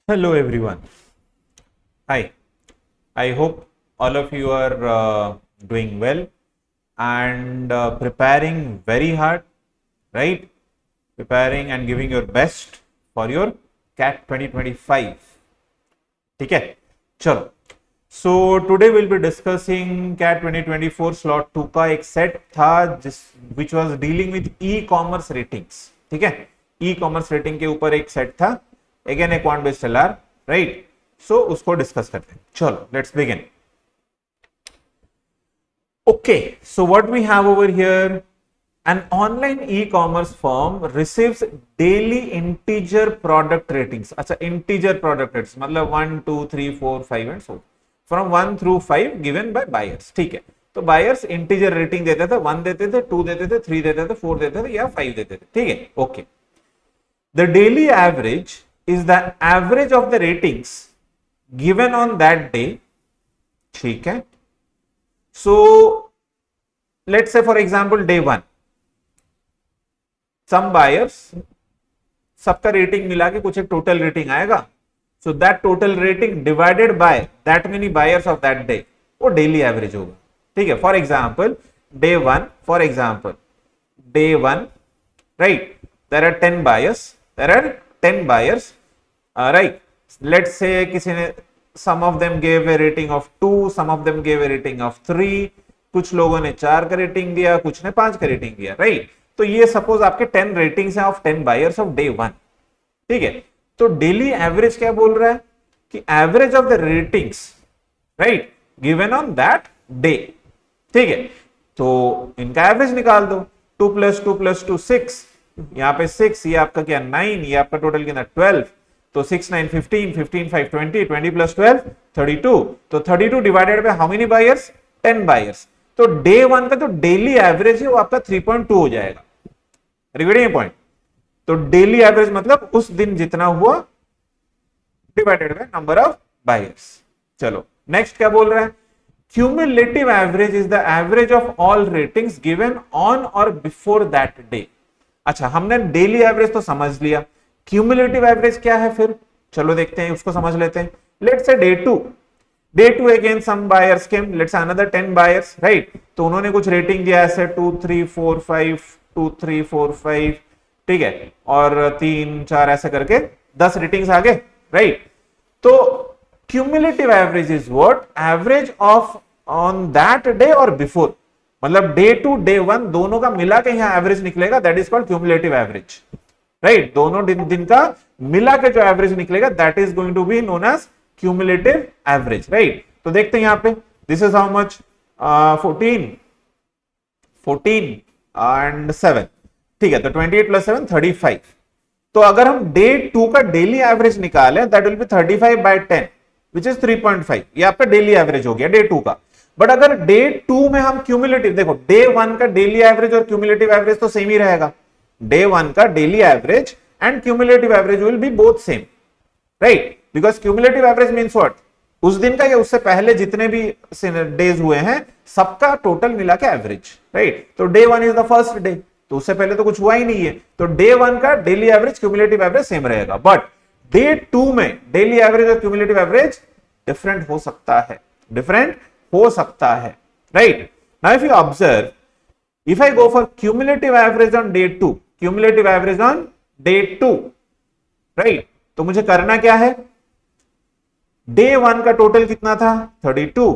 Hello everyone. Hi. I hope all of you are doing well and preparing very hard, right? Preparing and giving your best for your CAT 2025. ठीक है, चलो. So today we'll be discussing CAT 2024 slot 2 का एक set था जिस which was dealing with e-commerce ratings. ठीक है, e-commerce rating के ऊपर एक सेट था, again a quant based LR, right. So उसको डिस्कस करते हैं. चलो let's begin. Okay, so what we have over here, an online e-commerce firm receives daily integer product ratings. अच्छा, integer product ratings मतलब 1 2 3 4 5 and so from 1 through 5 given by buyers. ठीक है, तो buyers integer rating देते थे, 1 देते थे, 2 देते थे, 3 देते थे, 4 देते थे या 5 देते थे. ठीक है, okay. The daily average is the average of the ratings given on that day. ठीक है, so let's say for example day 1 some buyers, सबका रेटिंग मिला के कुछ एक टोटल रेटिंग आएगा. So that total rating divided by that many buyers of that day, वो daily average होगा. ठीक है, for example day 1, for example day 1, right, there are 10 buyers, there are 10 buyers, right. Let's say किसी ने, some of them gave a rating of 2, some of them gave a rating of 3, कुछ लोगों ने 4 का rating दिया, कुछ ने 5 का रेटिंग दिया, राइट. तो ये सपोज आपके 10 रेटिंग्स हैं ऑफ 10 बायर्स ऑफ डे 1. ठीक है, तो डेली एवरेज क्या बोल रहा है कि average of the ratings, right, given on that day. ठीक है, तो इनका एवरेज निकाल दो. 2 + 2 + 2 6, यहां पे 6, ये आपका क्या 9, ये आपका टोटल कितना 12. तो 6 9 15, 15 5 20, 20 + 12 32. तो 32 divided by how many buyers, 10 buyers. तो डे 1 का जो डेली एवरेज है वो आपका 3.2 हो जाएगा. रिवीडिंग पॉइंट. तो डेली एवरेज मतलब उस दिन जितना हुआ divided by number of buyers. चलो नेक्स्ट क्या बोल रहा है, cumulative average is the average of all ratings given on और बिफोर दैट डे. अच्छा, हमने डेली एवरेज तो समझ लिया, क्यूमुलेटिव एवरेज क्या है फिर, चलो देखते हैं, उसको समझ लेते हैं. Let's say day 2, day 2 again some buyers came, let's say another 10 buyers, right. तो उन्होंने कुछ रेटिंग दिया ऐसे 2 3 4 5, 2 3 4 5, ठीक है, और 3 4 ऐसे करके 10 रेटिंग्स आ गए, राइट. तो cumulative average is what, average of on that day और बिफोर, मतलब डे 2 डे 1 दोनों का मिला के यहां एवरेज निकलेगा, that is called cumulative average, right. दोनों दिन का मिला के जो एवरेज निकलेगा that is going to be known as cumulative average, right. तो देखते हैं यहां पे, this is how much, 14 and 7. ठीक है, तो 28 + 7 35. तो अगर हम डे 2 का डेली एवरेज निकालें that will be 35/10 which is 3.5. ये आपका डेली एवरेज हो गया डे 2 का. बट अगर डे 2 में हम क्यूमुलेटिव, देखो डे 1 का डेली एवरेज और क्यूमुलेटिव एवरेज तो सेम ही रहेगा. डे 1 का daily average and cumulative average will be both same, right, because cumulative average means what, उस दिन का या उससे पहले जितने भी डेज हुए हैं सबका टोटल मिला के एवरेज, राइट. तो day 1 is the first day, तो उससे पहले तो कुछ हुआ ही नहीं है, तो डे 1 का daily average cumulative average same रहेगा. बट डे 2 में डेली एवरेज और क्यूमुलेटिव एवरेज डिफरेंट हो सकता है, डिफरेंट हो सकता है, right. Now if you observe, if I go for cumulative average on day 2, cumulative average on day 2, right, तो मुझे करना क्या है, डे 1 का टोटल कितना था 32,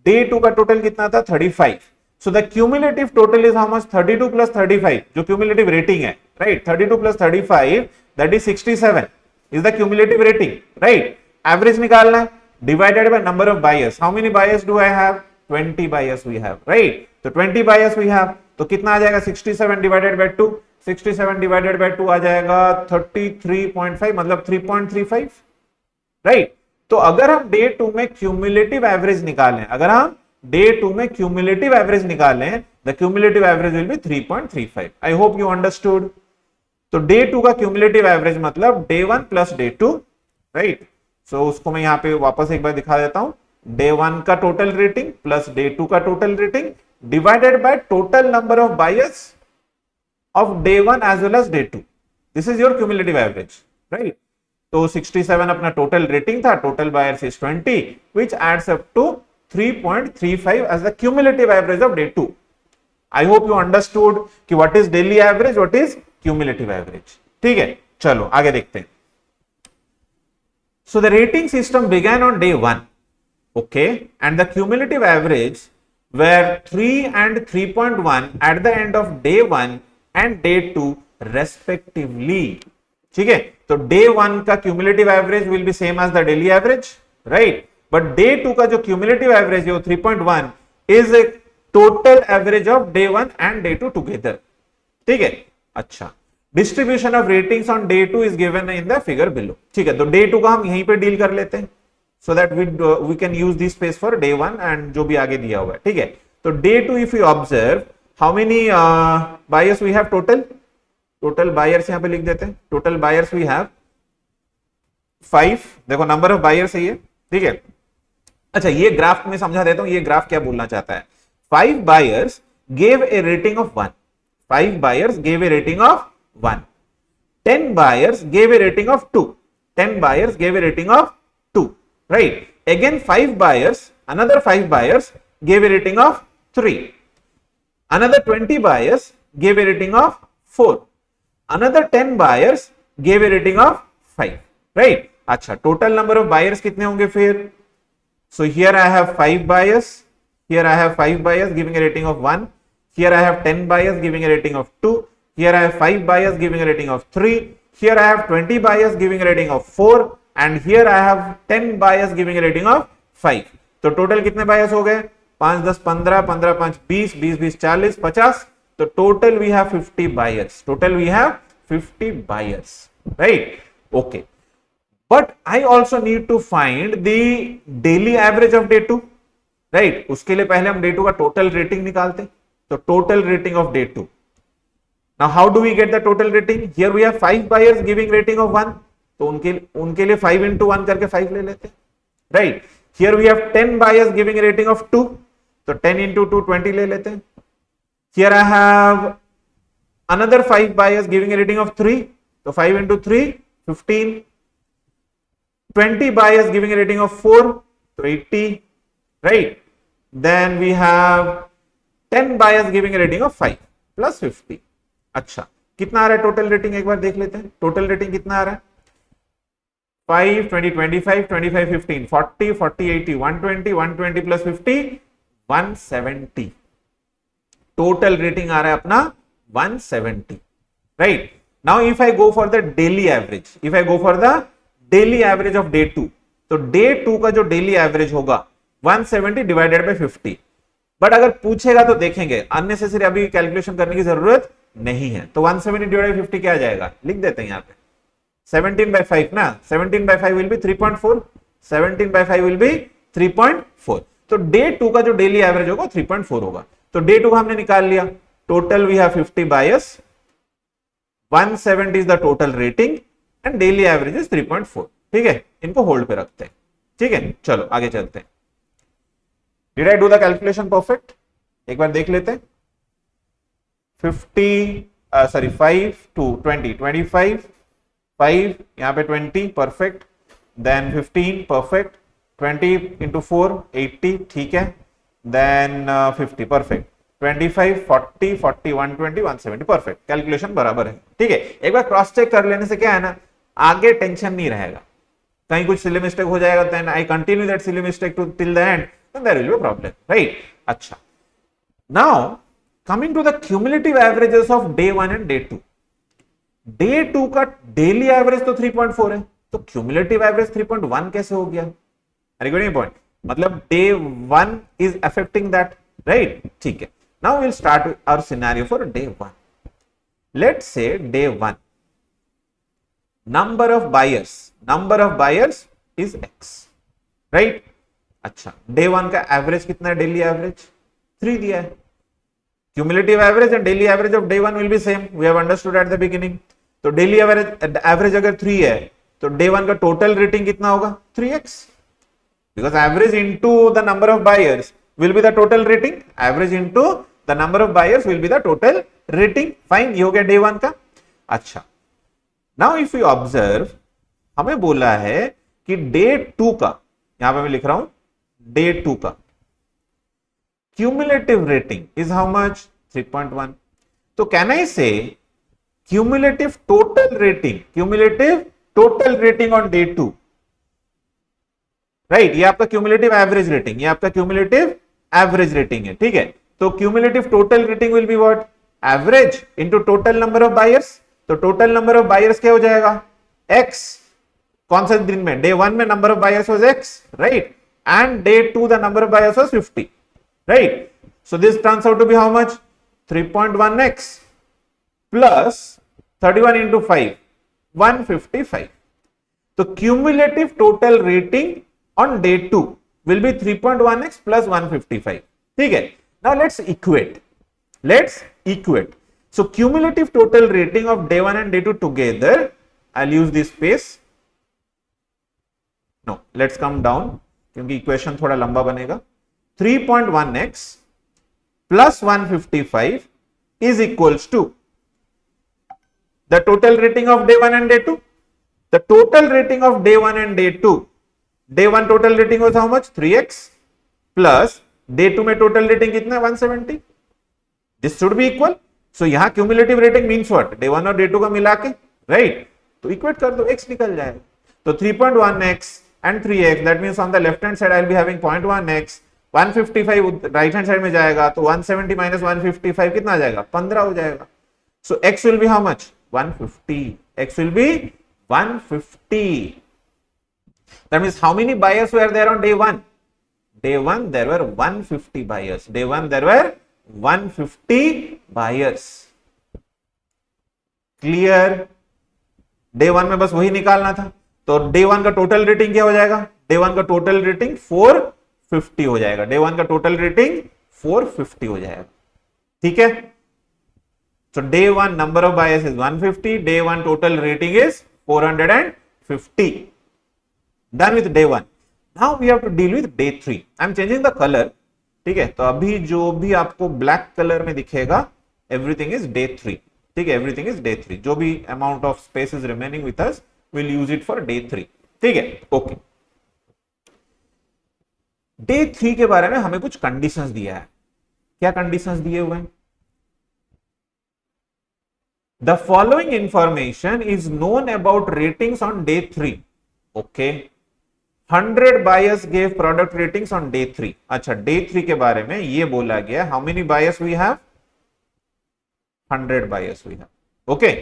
डे 2 का टोटल कितना था 35. So the cumulative total is how much, 32 + 35, जो क्यूमुलेटिव रेटिंग है, right. 32 + 35 that is 67 is the cumulative rating, right. Average निकालना है, divided by number of buyers. How many buyers do I have, 20 buyers we have, right. तो 20 buyers we have, तो कितना आ जाएगा 67 divided by 2, 67 divided by 2 आ जाएगा 33.5 मतलब 3.35, right. तो अगर हम डे 2 में क्यूमुलेटिव एवरेज निकालें, अगर हम डे 2 में क्यूमुलेटिव एवरेज निकालें, the cumulative average will be 3.35. I hope you understood. तो डे 2 का क्यूमुलेटिव एवरेज मतलब day 1 plus day 2, right. So उसको मैं यहां पे वापस एक बार दिखा देता हूं, डे 1 का टोटल रेटिंग प्लस डे 2 का total rating divided by total number of buyers of day 1 as well as day 2. This is your cumulative average, right. तो 67 अपना टोटल रेटिंग था, total buyers is 20 which adds up to 3.35 as the cumulative average of day 2. I hope you understood कि what is daily average, what is cumulative average. ठीक है, चलो आगे देखते हैं. So the rating system began on day 1, okay, and the cumulative average were 3 and 3.1 at the end of day 1 and day 2 respectively. ठीक है, तो day 1 का cumulative average will be same as the daily average, right? But day 2 का जो cumulative average है वो 3.1 is a total average of day 1 and day 2 together. ठीक है, अच्छा. Distribution of ratings on day 2 is given in the figure below. ठीक है, तो डे 2 का हम यहीं पे डील कर लेते हैं so that we can use this space for day 1 and जो भी आगे दिया हुआ है. ठीक है, तो day 2 if you observe how many buyers we have total buyers यहां पे लिख देते हैं. Total buyers we have 5. देखो नंबर ऑफ बायर्स है ये. ठीक है, अच्छा ये ग्राफ में समझा देता हूं, ये ग्राफ क्या बोलना चाहता है. 5 buyers gave a rating of 1. 5 buyers gave a rating of 1. 10 buyers gave a rating of 2. 10 buyers gave a rating of 2. Right? Again 5 buyers, another 5 buyers gave a rating of 3. Another 20 buyers gave a rating of 4. Another 10 buyers gave a rating of 5. Right? अच्छा, total number of buyers कितने होंगे फिर? So here I have 5 buyers. Here I have 5 buyers giving a rating of 1. Here I have 10 buyers giving a rating of 2. Here I have 5 buyers giving a rating of 3. Here I have 20 buyers giving a rating of 4. And here I have 10 buyers giving a rating of 5. तो total कितने buyers हो गए? 5, 10, 15, 15, 5, 20, 20, 20, 40, 50. तो total we have 50 buyers. Total we have 50 buyers. Right? Okay. But I also need to find the daily average of day 2. Right? उसके लिए पहले हम day 2 का टोटल रेटिंग निकालते. तो total rating of day 2. Now how do we get the total rating? Here we have 5 buyers giving rating of 1. तो उनके लिए 5 into 1 करके 5 ले लेते हैं. Right? Here we have 10 buyers giving a rating of 2. तो 10 into 2 20 ले लेते हैं. Here I have another 5 buyers giving a rating of 3. तो 5 into 3 15. 20 buyers giving a rating of 4. तो 80. Right? Then we have 10 buyers giving a rating of 5 plus 50. अच्छा, कितना आ रहा है टोटल रेटिंग एक बार देख लेते हैं. टोटल रेटिंग कितना आ रहा है? 5, 20, 25, 25, 15, 40, 40, 80, 120, 120 plus 50, 170. टोटल रेटिंग आ रहा है अपना 170. Right? Now if I go for the daily average, if I go for the daily average of day 2, तो डे 2 का जो डेली एवरेज होगा 170 डिवाइडेड बाय 50. बट अगर पूछेगा तो देखेंगे, अननेसेसरी अभी कैलकुलेशन करने की जरूरत नहीं है. तो 170 डिवाइडेड बाय 50 क्या आ जाएगा? लिख देते हैं यहाँ पे 17 by 5 ना. 17 by 5 will be 3.4. 17 by 5 will be 3.4. तो डे 2 का जो डेली एवरेज होगा 3.4 होगा. तो डे 2 का हमने निकाल लिया. Total we have 50 buyers, 170 is the total rating and daily average is 3.4. ठीक है, इनको होल्ड पे रखते हैं. ठीक है, चलो आगे चलते हैं. Did I do the calculation perfect? एक बार देख लेते हैं. 5 to 20, 25, 5 यहाँ पे 20 परफेक्ट. Then 15 perfect. 20 into 4 80. ठीक है. Then 50 perfect. 25, 40, 40, 120, 170 परफेक्ट. कैलकुलेशन बराबर है. ठीक है, एक बार क्रॉस चेक कर लेने से क्या है ना, आगे टेंशन नहीं रहेगा. कहीं कुछ सिली मिस्टेक हो जाएगा, then I continue that silly mistake to till the end, then there will be problem. Right? अच्छा, now coming to the cumulative averages of day 1 and day 2. day 2 का daily average तो 3.4 है, तो cumulative average 3.1 कैसे हो गया? Are you getting my point? मतलब day 1 is affecting that, right? ठीक है. Now we'll start our scenario for day 1. Let's say day 1. Number of buyers is X, right? अच्छा, day 1 का average कितना है? daily average 3 दिया है. Cumulative average and daily average of day 1 will be same. We have understood at the beginning. तो daily average अगर 3 है, तो day 1 का total rating कितना होगा? 3x. Because average into the number of buyers will be the total rating. Average into the number of buyers will be the total rating. Fine, ये हो गया day 1 का. अच्छा. Now if you observe, हमें बोला है कि डे 2 का, यहां पे मैं लिख रहा हूं डे 2 का cumulative rating is how much 3.1. तो कैन आई से cumulative total rating on day 2, right. ये आपका क्यूमुलेटिव एवरेज रेटिंग, ये आपका क्यूमुलेटिव एवरेज रेटिंग है. ठीक है, तो cumulative total rating will be what, average into total number of buyers. तो टोटल नंबर ऑफ बायर्स क्या हो जाएगा, x. कौन सा दिन में, डे 1 में number of buyers was x, right, and day 2 the number of buyers was 50, right. So this turns out to be how much 3.1x plus 31 into 5 155. तो cumulative total rating on day 2 will be 3.1x plus 155. ठीक है, now let's equate. So cumulative total rating of day 1 and day 2 together, I'll use this space. No, let's come down क्योंकि equation थोड़ा लंबा बनेगा. 3.1x plus 155 is equals to the total rating of day 1 and day 2. The total rating of day 1 and day 2. Day 1 total rating was how much, 3x plus day 2 में total rating कितना, 170. This should be equal. So यहाँ cumulative rating means what, day 1 और day 2 का मिला के, right? तो equate कर दो, x निकल जाएगा. तो 3.1x and 3x, that means on the left hand side I'll be having 0.1x, 155 right hand side में जाएगा, तो 170 minus 155 कितना आ जाएगा, 15 हो जाएगा. So x will be how much, 150. X will be 150. That means how many buyers were there on day 1? Day 1 there were 150 buyers. Day 1 there were 150 buyers. Clear? Day 1 में बस वही निकालना था. तो day 1 का टोटल रेटिंग क्या हो जाएगा, day 1 का टोटल रेटिंग 450 हो जाएगा. day 1 का टोटल रेटिंग 450 हो जाएगा. ठीक है, so day 1 number of buyers is 150, day 1 total rating is 450. Done with day 1. Now we have to deal with day 3. I'm changing the color. ठीक है, तो अभी जो भी आपको ब्लैक कलर में दिखेगा, everything is day 3. ठीक है, everything is day 3. जो भी amount of space is remaining with us, we'll use it for day 3. ठीक है, okay. Day 3 के बारे में हमें कुछ कंडीशंस दिया है. क्या कंडीशंस दिए हुए हैं? The following information is known about ratings on day 3. Okay. 100 buyers gave product ratings on day 3. अच्छा, day 3 के बारे में ये बोला गया. How many buyers we have? 100 buyers we have. Okay.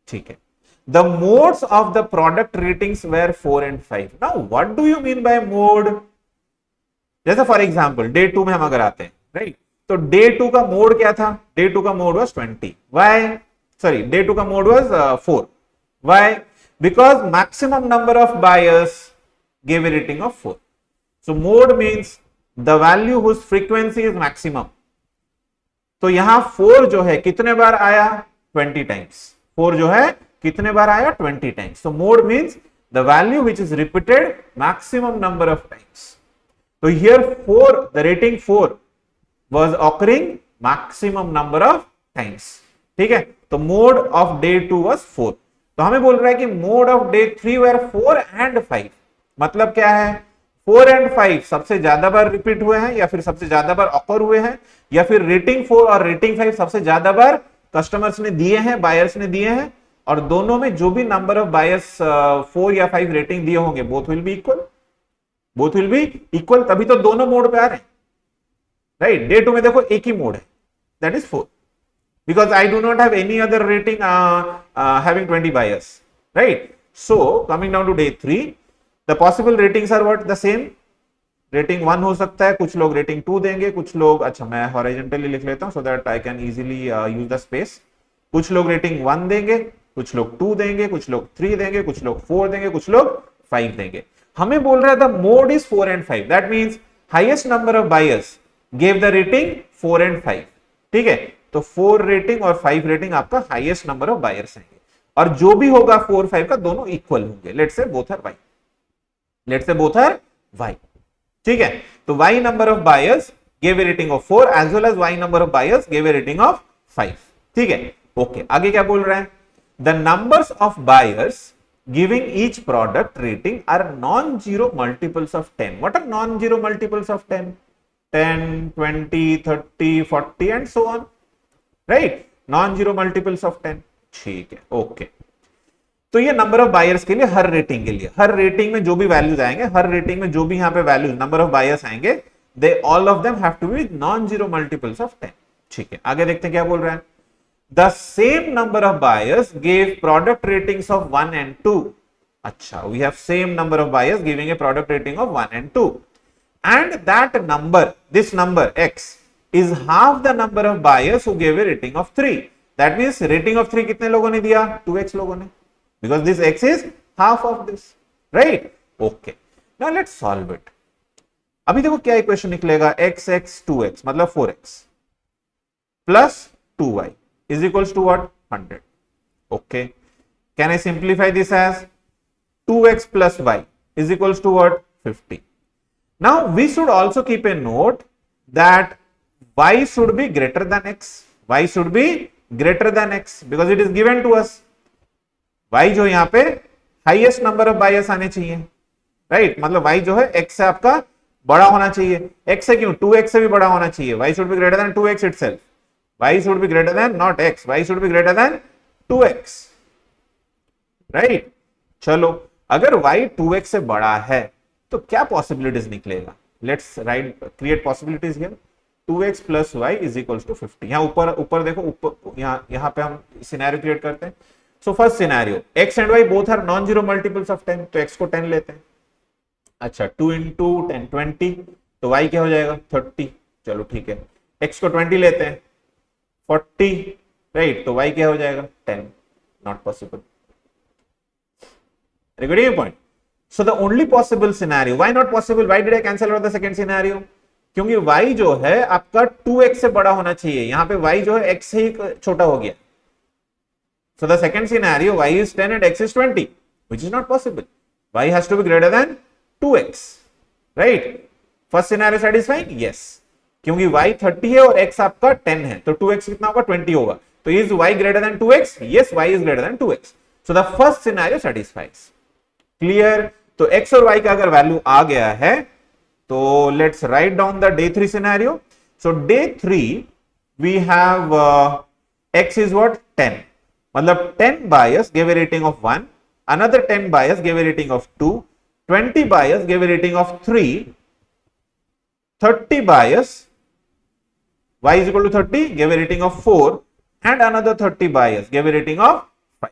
ठीक है. The modes of the product ratings were 4 and 5. Now, what do you mean by mode? जैसे for example, day 2 में हम अगर आते हैं, right? तो day 2 का मोड क्या था? Day 2 का mode was 20. Why? Sorry, day 2 का mode was 4. Why? Because maximum number of buyers gave a rating of 4. So mode means the value whose frequency is maximum. तो यहां 4 जो है कितने बार आया, 20 times. 4 जो है कितने बार आया, 20 times. So mode means the value which is repeated maximum number of times. So here 4, the rating 4 was occurring maximum number of times. ठीक है, तो मोड ऑफ डे 2 वाज 4. तो हमें बोल रहा है कि mode of day 3 were 4 and 5. मतलब क्या है, 4 and 5 सबसे ज्यादा बार रिपीट हुए हैं, या फिर सबसे ज्यादा बार ऑकर हुए हैं, या फिर रेटिंग 4 और रेटिंग 5 सबसे ज्यादा बार कस्टमर्स ने दिए हैं, बायर्स ने दिए हैं, और दोनों में जो भी नंबर ऑफ बायर्स 4 या 5 रेटिंग दिए होंगे, both will be equal. Both will be equal, तभी तो दोनों मोड पे आ रहे हैं, राइट. डे 2 में देखो एक ही मोड है, that is 4. Because I do not have any other rating having 20 buyers, right? So coming down to day 3, the possible ratings are what, the same. Rating 1 हो सकता है, कुछ लोग rating 2 देंगे, कुछ लोग, अच्छा मैं horizontally लिख लेता हूँ so that I can easily use the space. कुछ लोग rating 1 देंगे, कुछ लोग 2 देंगे, कुछ लोग 3 देंगे, कुछ लोग 4 देंगे, कुछ लोग 5 देंगे. हमें बोल रहा था mode is 4 and 5. That means highest number of buyers gave the rating 4 and 5. ठीक है, तो 4 रेटिंग और 5 रेटिंग आपका हाईएस्ट नंबर ऑफ बायर्स हैं, और जो भी होगा 4 5 का दोनों इक्वल होंगे. Let's say both are y. Let's say both are y. ठीक है, तो y number of buyers give a rating of 4 as well as y number of buyers give a rating of 5. ठीक है, ओके. आगे क्या बोल रहा है, the numbers of buyers giving each product rating are non-zero multiples of 10. What are non-zero multiples of 10? 10, 20, 30, 40 and so on, right? Non-zero multiples of 10. ठीक है, okay. तो ये नंबर ऑफ बायर्स के लिए, हर रेटिंग के लिए, हर रेटिंग में जो भी वैल्यूज आएंगे, हर रेटिंग में जो भी यहाँ पे वैल्यूज नंबर ऑफ बायर्स आएंगे, they all of them have to be non zero multiples of 10। ठीक है, आगे देखते हैं क्या बोल रहा है। The same number of buyers gave product ratings of 1 and 2. अच्छा, we have same number of buyers giving a product rating of 1 and 2. And that number, this number x, is half the number of buyers who gave a rating of 3. That means rating of 3 कितने लोगों ने दिया? 2x लोगों ने. Because this x is half of this. Right? Okay. Now let's solve it. अभी देखो क्या equation निकलेगा, x 2x मतलब 4x plus 2y is equals to what? 100. Okay. Can I simplify this as 2x plus y is equals to what? 50. Now we should also keep a note that y should be greater than x. Y should be greater than x because it is given to us. y जो यहाँ पे highest number of buyers आने चाहिए, right? मतलब y जो है x से आपका बड़ा होना चाहिए। x से क्यों? 2x से भी बड़ा होना चाहिए। y should be greater than 2x itself. y should be greater than not x, y should be greater than 2x, right? चलो, अगर y 2x से बड़ा है तो क्या पॉसिबिलिटीज निकलेगा? Let's write create possibilities here. 2x plus y is equals to 50। यहाँ ऊपर देखो, ऊपर यहाँ पे हम सिनेरियो क्रिएट करते हैं। So first scenario, x and y both are non zero multiples of 10, तो x को 10 लेते हैं। अच्छा, 2 into 10 20, तो y क्या हो जाएगा? 30। चलो ठीक है, x को 20 लेते हैं, 40, राइट? तो y क्या हो जाएगा? 10। Not possible. Regarding your point, so the only possible scenario, why not possible? Why did I cancel out the second scenario? क्योंकि y जो है आपका 2x से बड़ा होना चाहिए, यहाँ पे y जो है x से ही छोटा हो गया। So the second scenario, y is 10 and x is 20, which is not possible. y has to be greater than 2x, right? First scenario satisfying? Yes. क्योंकि y 30 है और x आपका 10 है, तो 2x कितना होगा? 20 होगा। तो is y greater than 2x? Yes, y is greater than 2x. So the first scenario satisfies. Clear? तो x और y का अगर वैल्यू आ गया है तो let's write down the day 3 scenario. So day 3 we have x is what? 10. मतलब 10 buyers gave a rating of 1, another 10 buyers gave a rating of 2, 20 buyers gave a rating of 3, 30 buyers, y is equal to 30, gave a rating of 4, and another 30 buyers gave a rating of 5.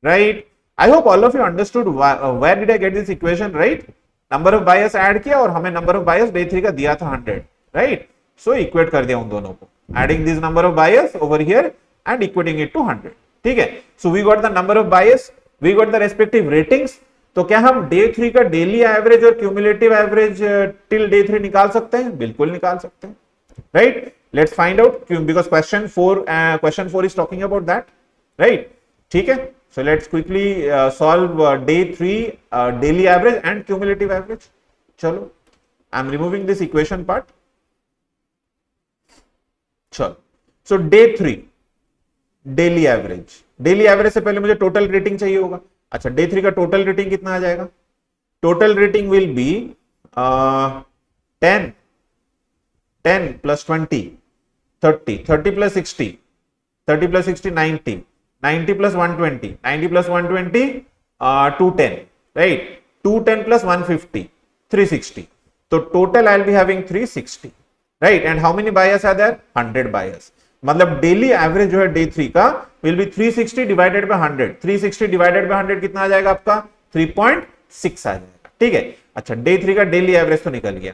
Right? I hope all of you understood where did I get this equation, right? Number of buyers add किया और हमें number of buyers day 3 का दिया था 100, right? So equate कर दिया उन दोनों को, adding this number of buyers over here and equating it to 100. ठीक है? So we got the number of buyers, we got the respective ratings. तो क्या हम डे 3 का डेली एवरेज और क्यूमुलेटिव एवरेज टिल डे 3 निकाल सकते हैं? बिल्कुल निकाल सकते हैं, right? Let's find out, because question 4 is talking about that, right? ठीक है, so let's quickly solve day 3 daily average and cumulative average. चलो, I am removing this equation part. चलो, सो डे 3 डेली एवरेज से पहले मुझे total rating चाहिए होगा। अच्छा, डे 3 का टोटल रेटिंग कितना आ जाएगा? Total rating will be 10 plus 20 30 plus 60 90 plus 120 210, right? 210 plus 150 360. So total I'll be having 360, right? And how many buyers are there? 100 buyers. मतलब डेली एवरेज जो है डे 3 का will be 360 divided by 100। 360 divided by 100 कितना आ जाएगा आपका? 3.6 आ जाएगा। ठीक है, अच्छा, डे 3 का डेली एवरेज तो निकल गया।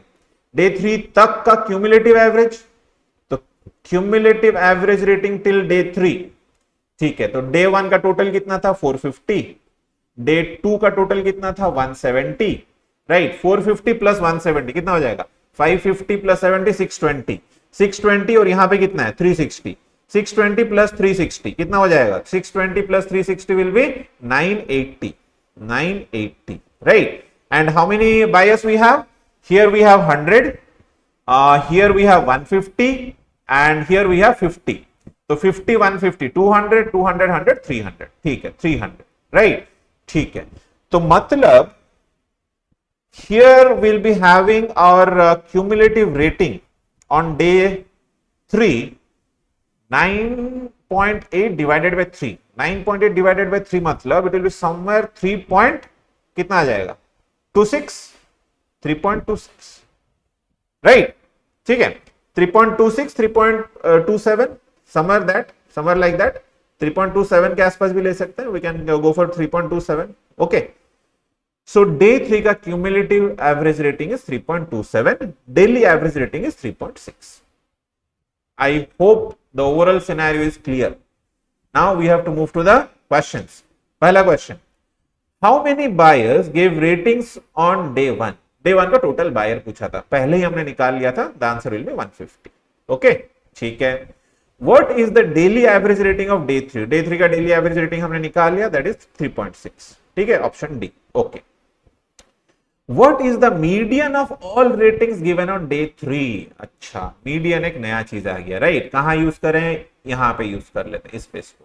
डे 3 तक का क्यूमुलेटिव एवरेज, तो cumulative average rating till day 3, ठीक है, तो डे 1 का टोटल कितना था? 450। डे 2 का टोटल कितना था? 170, राइट? 450 प्लस 170 कितना हो जाएगा? 550 प्लस 70 620 और यहां पे कितना है? 360। 620 प्लस 360 कितना हो जाएगा? 620 plus 360 will be 980, right? And how many buyers we have? Here we have 100, here we have 150 and here we have 50। तो 50 150 200 200 100 300, ठीक है, 300, राइट? ठीक है, तो मतलब here we'll be having our cumulative rating on day 3 9.8 divided by 3. 9.8 divided by 3 मतलब it will be somewhere 3 point कितना आ जाएगा 26 3.26 राइट. ठीक है, 3.26 3.27 somewhere like that 3.27 के आसपास भी ले सकते हैं. we can go for 3.27. okay, so day 3 का cumulative average rating is 3.27, daily average rating is 3.6. I hope the overall scenario is clear. Now we have to move to the questions. पहला question, how many buyers gave ratings on day 1? day 1 का total buyer पूछा था, पहले ही हमने निकाल लिया था. The answer will B 150. Okay, ठीक है. What is the daily average rating of day 3? day 3 का daily average rating हमने निकाल लिया, that is 3.6. ठीक है, option D. Okay. What is the median of all ratings given on day 3? अच्छा, median एक नया चीज आ गया, राइट. कहां यूज करें, यहां पे यूज कर लेते हैं इस स्पेस को.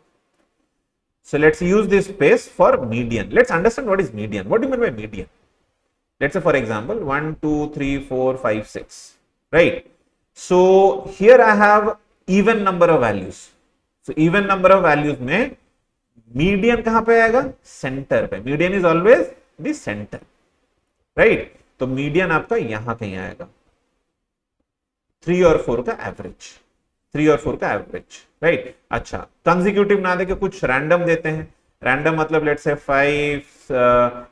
So let's use this space for median. Let's understand what is median. What do you mean by median? Let's say for example 1 2 3 4 5 6, right? So here I have even number of values. So even number of values में median कहां पे आएगा, center पे. Median is always the center, right? तो median आपका यहां कहीं आएगा. 3 और 4 का एवरेज, 3 और 4 का एवरेज, राइट. अच्छा, कंसेक्यूटिव ना देके कुछ रैंडम देते हैं. रैंडम मतलब लेट्स से 5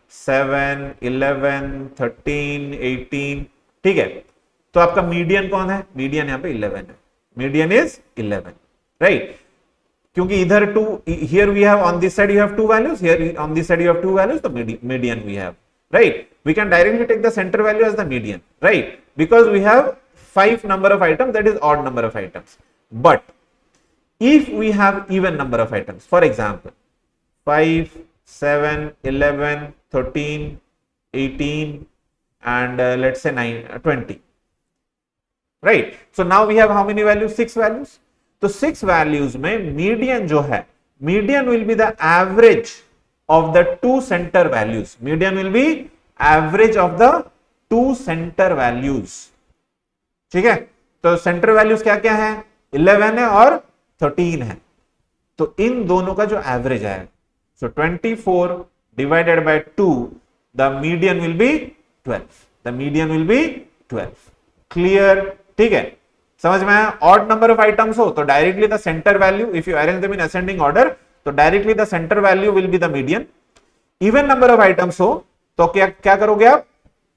7 11 13 18. ठीक है, तो आपका मीडियन कौन है, मीडियन यहाँ पे 11 है. Median is 11, right. क्योंकि इधर 2, here we have on this side you have 2 values, here on this side you have 2 values, तो median we have, right. We can directly take the centre value as the median, right, because we have 5 number of items, that is odd number of items. But if we have even number of items, for example 5 7 11 13 18 and let's say 9 20, right. So now we have how many values, 6 values. तो 6 values में median जो है, median will be the average of the 2 center values. Median will be average of the 2 center values. ठीक है, तो centre values क्या क्या है, 11 है और 13 है. तो इन दोनों का जो एवरेज है, सो 24 divided by 2, the median will be 12. The median will be 12. Clear, ठीक है, समझ में आया. ऑड नंबर ऑफ आइटम्स हो तो directly the centre value, if you arrange them in ascending order, तो directly the centre value will be the median. Even number of items हो तो क्या क्या करोगे आप,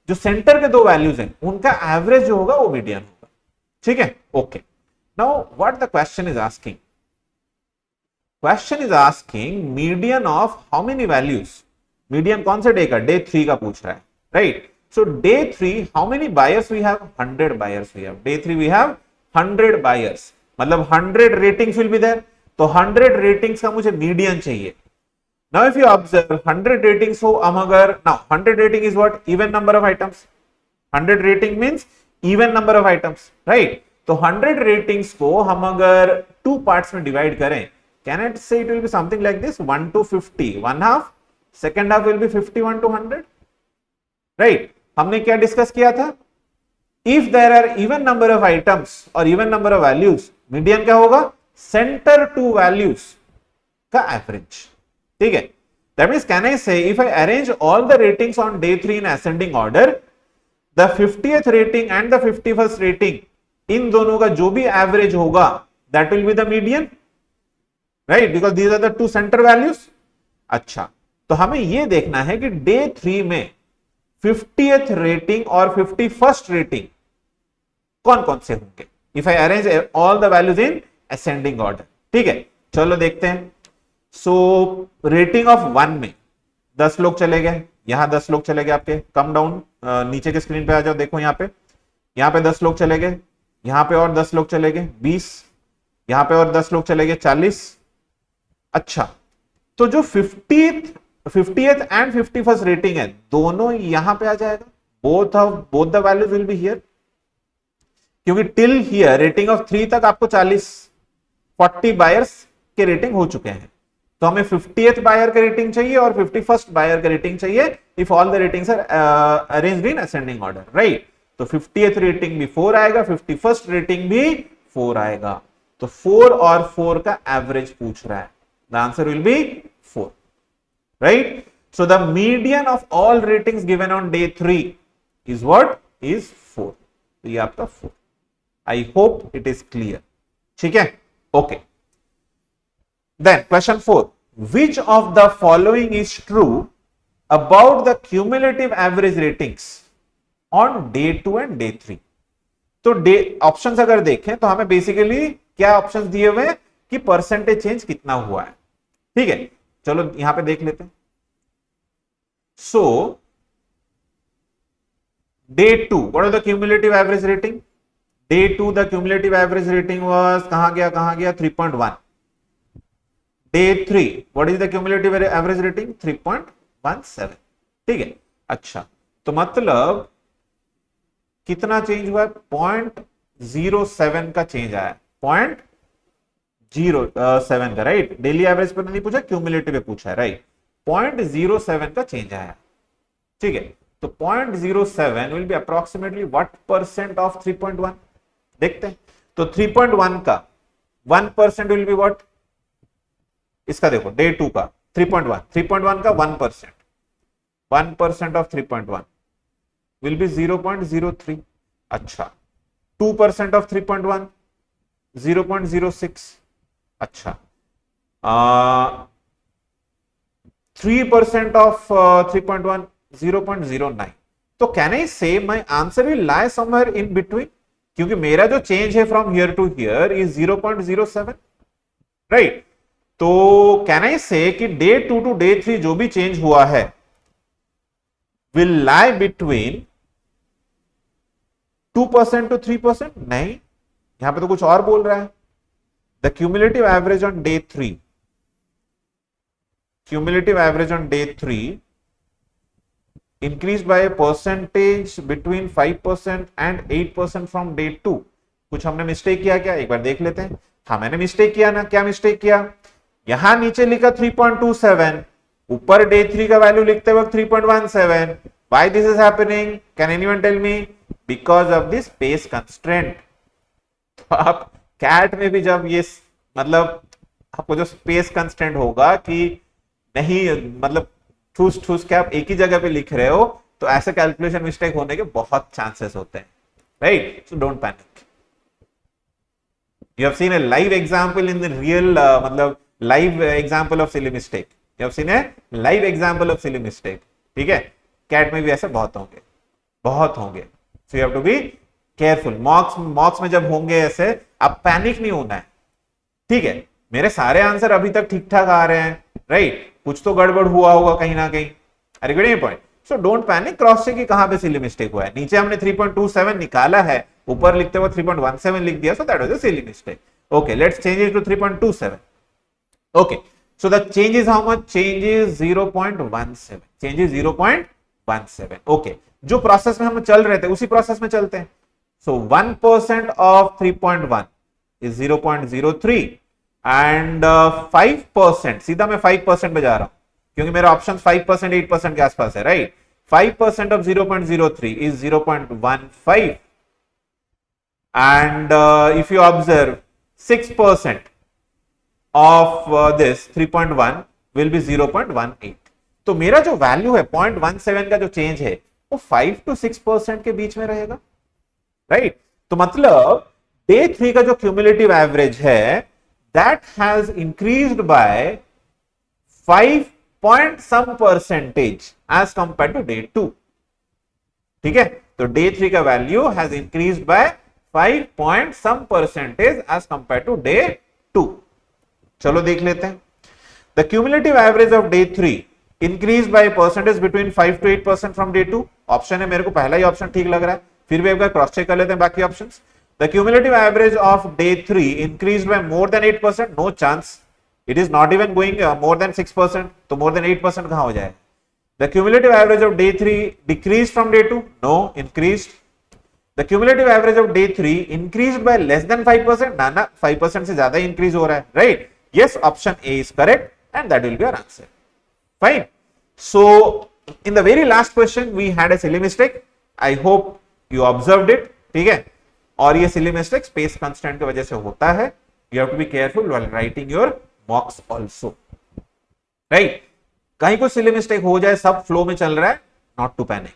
जो सेंटर के 2 वैल्यूज हैं उनका एवरेज जो होगा वो मीडियन होगा. ठीक है, okay. Now what the question is asking, question is asking median of how many values. Median कौन से डे का, डे 3 का पूछ रहा है, right. So day 3 how many buyers we have, 100 buyers we have. Day 3 we have 100 buyers, मतलब 100 ratings will be there. तो 100 ratings का मुझे मीडियन चाहिए. Now if you observe 100 ratings हो, हम अगर now 100 rating is what, even number of items. 100 rating means even number of items, right? तो 100 ratings को हम अगर 2 parts में divide करें, can I say it will be something like this, 1 to 50, one half, second half will be 51 to 100, right? हमने क्या discuss किया था, if there are even number of items और even number of values, median क्या होगा, center two values का average. ठीक है, that means can I say if I arrange all the ratings on day 3 in ascending order, the 50th rating and the 51st rating, इन दोनों का जो भी average होगा that will be the median, right, because these are the 2 center values. अच्छा, तो हमें ये देखना है कि day 3 में 50th rating और 51st rating कौन कौन से होंगे if I arrange all the values in ascending order. ठीक है, चलो देखते हैं. सो रेटिंग ऑफ 1 में 10 लोग चले गए, यहां 10 लोग चले गए आपके. कम डाउन, नीचे के स्क्रीन पे आ जाओ, देखो यहाँ पे 10 लोग चले गए, यहां पे और 10 लोग चले गए 20, यहां पे और 10 लोग चले गए 40. अच्छा, तो जो 50th एंड 51st रेटिंग है दोनों यहां पे आ जाएगा. Both the values will be here, क्योंकि टिल हियर रेटिंग ऑफ 3 तक आपको 40 बायर्स के रेटिंग हो चुके हैं. तो हमें 50th बायर का रेटिंग चाहिए और 51st बायर का रेटिंग चाहिए if all the ratings are arranged in ascending order, right. तो 50th रेटिंग भी 4 आएगा, 51st रेटिंग भी 4 आएगा। तो 4 और 4 का एवरेज पूछ रहा है। The answer will be 4, right. So the median of all ratings given on day 3 is what? Is 4। तो ये आपका 4। I hope it is clear, ठीक है, okay. Then question 4, which of the following is true about the cumulative average ratings on day 2 and day 3? तो day options अगर देखें तो हमें बेसिकली क्या ऑप्शंस दिए हुए हैं कि परसेंटेज चेंज कितना हुआ है, ठीक है। चलो यहां पे देख लेते हैं। So day 2, what is the cumulative average rating? Day 2 the cumulative average rating was कहां गया 3.1। Day 3 what is the cumulative average rating? 3.17, ठीक है। अच्छा, तो मतलब कितना चेंज हुआ है? 0.07 का चेंज आया, 0.07 का, राइट। डेली एवरेज पर नहीं पूछा, क्यूमुलेटिव पे पूछा है, राइट। 0.07 का चेंज आया, ठीक है। तो 0.07 will be approximately what percent of 3.1? देखते हैं। तो 3.1 का 1% विल बी व्हाट? इसका देखो डे 2 का 3.1 का 1%, 1% ऑफ 3.1 विल बी 0.03। अच्छा, 2% ऑफ 3.1 0.06। अच्छा, 3% ऑफ 3.1 0.09। तो can I say my answer will lie somewhere in between, क्योंकि मेरा जो चेंज है from here to here is 0.07, right. तो कैन आई से कि डे 2 टू डे 3 जो भी चेंज हुआ है विल लाई बिटवीन 2% टू 3%? नहीं, यहां पे तो कुछ और बोल रहा है। The cumulative average on day 3, cumulative average on day 3 increased by a percentage between 5% and 8% from day 2। कुछ हमने मिस्टेक किया क्या? एक बार देख लेते हैं। हाँ, मैंने मिस्टेक किया ना। क्या मिस्टेक किया? यहां नीचे लिखा 3.27, ऊपर डे 3 का वैल्यू लिखते वक्त 3.17। Why this is happening? Can anyone tell me? Because of this space constraint। तो आप कैट में भी जब ये मतलब आपको जो स्पेस कंस्टेंट होगा कि नहीं, मतलब ठूस ठूस के आप एक ही जगह पे लिख रहे हो, तो ऐसे कैलकुलेशन मिस्टेक होने के बहुत चांसेस होते हैं, right. So don't panic. You have seen a live example in the real, मतलब live example of silly mistake. You have seen a live example of silly mistake, ठीक है। कैट में भी ऐसे बहुत होंगे, बहुत होंगे। So you have to be careful. Mocks में जब होंगे ऐसे, आप पैनिक नहीं होना है, ठीक है। मेरे सारे आंसर अभी तक ठीक ठाक आ रहे हैं, राइट। कुछ तो गड़बड़ हुआ होगा कहीं ना कहीं। अरे getting point? So don't panic. Cross check कहां पे सिली मिस्टेक हुआ है। नीचे हमने 3.27 निकाला है, ऊपर लिखते हुए 3.17 लिख दिया, so that was a silly mistake. Okay, let's change it to 3.27। Okay, so the change is how much? Change is 0.17, change is 0.17। Okay, जो प्रोसेस में हम चल रहे थे उसी प्रोसेस में चलते हैं। सो 1% ऑफ 3.1 इज 0.03 एंड 5%, सीधा मैं 5% पे जा रहा हूं क्योंकि मेरा ऑप्शन 5% 8% के आसपास है, right. 5% of 0.03 is 0.15 and if you observe 6% of this 3.1 will be 0.18। तो मेरा जो वैल्यू है 0.17 का जो चेंज है वो 5 to 6% के बीच में रहेगा, राइट। तो मतलब डे 3 का जो क्यूमुलेटिव एवरेज है that has increased by 5 point some percentage as compared to day 2, ठीक है। तो day 3 का value has increased by 5 point some percentage as compared to day 2। चलो देख लेते हैं। The cumulative average of day 3 increased by percentage between 5 to 8% from day 2। Option है, मेरे को पहला ही ऑप्शन ठीक लग रहा है, फिर भी एक बार क्रॉस चेक कर लेते हैं बाकी options. The cumulative average of day 3 increased by more than 8%, no chance, it is not even going more than 6%, तो more than 8% कहां हो जाए। The cumulative average of day 3 decreased from day 2, no, increased। The cumulative average of day 3 increased by less than 5%, ना 5% से ज्यादा increase हो रहा है, right? Yes, option A is correct। and that will be our answer. Fine. So in the very last question we had a silly mistake. I hope you observed it. ठीक है, और ये silly mistake space constant की वजह से होता है. You have to be careful while writing your mocks also. Right? कहीं कोई silly mistake हो जाए, सब flow में चल रहा है, not to panic.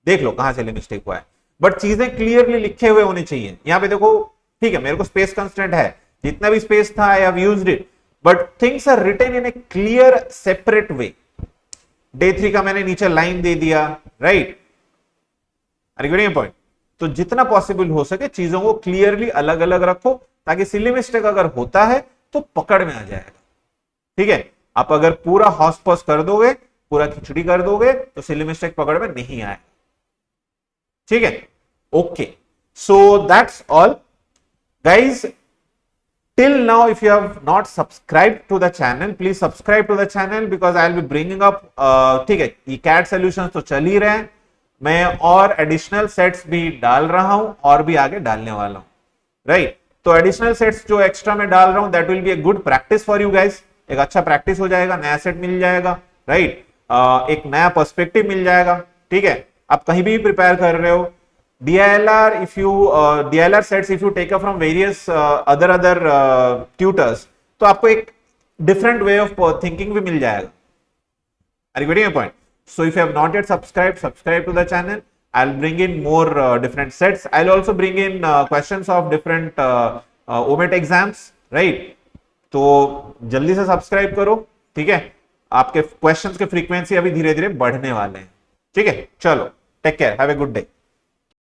देख लो कहां silly mistake हुआ है, बट चीजें क्लियरली लिखे हुए होने चाहिए. यहां पे देखो, ठीक है, मेरे को स्पेस कंस्टेंट है, जितना भी स्पेस था I have used it, but things are written in a clear separate way. Day 3 का मैंने नीचे लाइन दे दिया, right? Are you getting point? तो जितना पॉसिबल हो सके चीजों को क्लियरली अलग अलग रखो, ताकि सिली मिस्टेक अगर होता है तो पकड़ में आ जाएगा. ठीक है, आप अगर पूरा हॉस पॉस कर दोगे, पूरा खिचड़ी कर दोगे, तो सिली मिस्टेक पकड़ में नहीं आएगा. ठीक है, okay, so that's all guys. Till now, if you have not subscribed to the channel, please subscribe to the channel because I'll be bringing up ठीक है, ये CAD solutions तो चल ही रहे हैं, मैं और एडिशनल सेट्स भी डाल रहा हूं और भी आगे डालने वाला हूं, राइट? तो एडिशनल सेट्स जो एक्स्ट्रा में डाल रहा हूं, that will be a good practice for you guys. एक अच्छा प्रैक्टिस हो जाएगा, नया सेट मिल जाएगा, राइट? एक नया पर्सपेक्टिव मिल जाएगा. ठीक है, आप कहीं भी प्रिपेयर कर रहे हो, DILR, if you DILR sets if you take up from various other tutors, तो आपको एक different way of thinking भी मिल जाएगा. Are you getting a point? So if you have not yet subscribed, subscribe to the channel. I'll bring in more different sets. I'll also bring in questions of different OMET exams, right? तो जल्दी से subscribe करो. ठीक है, आपके questions के frequency अभी धीरे धीरे बढ़ने वाले हैं. ठीक है, चलो, take care, have a good day.